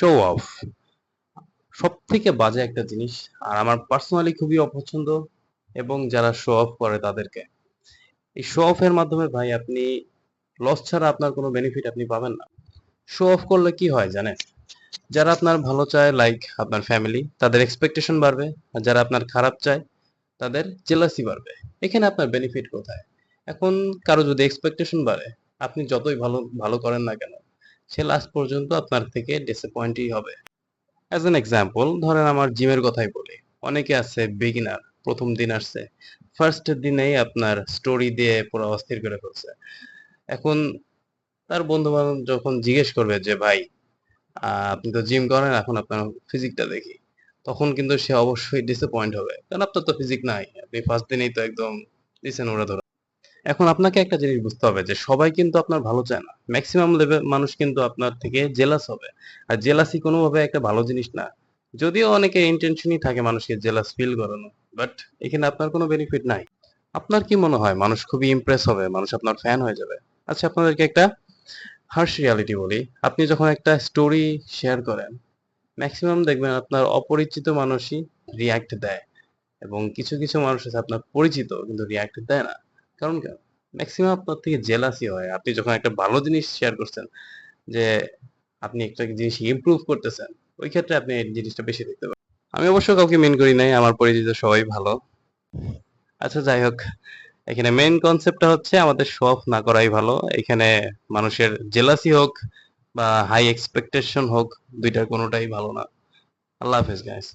Show off সব থেকে বাজে একটা জিনিস, আর আমার পার্সোনালি খুবই অপছন্দ। এবং যারা শো অফ করে তাদেরকে, এই শো অফ এর মাধ্যমে ভাই আপনি লস ছাড়া আপনার কোনো বেনিফিট আপনি পাবেন না। শো অফ করলে কি হয় জানেন? যারা আপনার ভালো চায়, লাইক আপনার ফ্যামিলি, তাদের এক্সপেকটেশন বাড়বে। আর যারা আপনার খারাপ চায়, তাদের জেলাসি বাড়বে। এখানে আপনার বেনিফিট কোথায়? এখন কারো যদি এক্সপেকটেশন বাড়ে, আপনি যতই ভালো ভালো করেন না কেন, সে লাস্ট পর্যন্ত আপনার থেকে ডিসঅ্যাপয়েন্টই হবে। অ্যাজ অ্যান এক্সাম্পল ধরেন, আমার জিমের কথাই বলি। অনেকে আছে বিগিনার, প্রথম দিন আসছে, ফার্স্ট দিনেই আপনার স্টোরি দিয়ে পুরো অস্থির করে ফেলছে। এখন তার বন্ধু বান্ধব যখন জিজ্ঞেস করবে যে ভাই, আপনি তো জিম করেন, এখন আপনার ফিজিকটা দেখি, তখন কিন্তু সে অবশ্যই ডিসঅ্যাপয়েন্ট হবে, কারণ আপনার তো ফিজিক নাই, আপনি ফার্স্ট দিনেই তো একদম দিছেন ওরা ধরে। এখন আপনাকে একটা জিনিস বুঝতে হবে যে সবাই কিন্তু আপনার ভালো চায় না। ম্যাক্সিমাম লেভেল মানুষ কিন্তু আপনার থেকে জেলাস হবে। আর জেলাসি কোনোভাবে একটা ভালো জিনিস না। যদিও অনেকে ইন্টেনশনই থাকে মানুষকে জেলাস ফিল করানো, বাট এখানে আপনার কোনো বেনিফিট নাই। আপনার কি মনে হয় মানুষ খুবই ইমপ্রেস হবে, মানুষ আপনার ফ্যান হয়ে যাবে? আচ্ছা, আপনাদেরকে একটা হার্শ রিয়ালিটি বলি। আপনি যখন একটা স্টোরি শেয়ার করেন, ম্যাক্সিমাম দেখবেন আপনার অপরিচিত মানুষই রিয়াক্ট দেয়, এবং কিছু কিছু মানুষ আছে আপনার পরিচিত কিন্তু রিয়াক্ট দেয় না। কারণ কেন? ম্যাক্সিমাম আপনার থেকে জেলাসি হয়। আপনি যখন একটা ভালো জিনিস শেয়ার করছেন, যে আপনি একটা জিনিস ইমপ্রুভ করতেছেন, ওই ক্ষেত্রে আপনি এই জিনিসটা বেশি দেখতে পাবেন। আমি অবশ্য কাউকে মেন করি নাই, আমার পরিচিত সবাই ভালো। আচ্ছা, যাই হোক, এখানে মেইন কনসেপ্টটা হচ্ছে আমাদের শো অফ না করাই ভালো। এখানে মানুষের জেলাসি হোক বা হাই এক্সপেকটেশন হোক, দুইটার কোনোটাই ভালো না। আল্লাহ হাফেজ গাইস।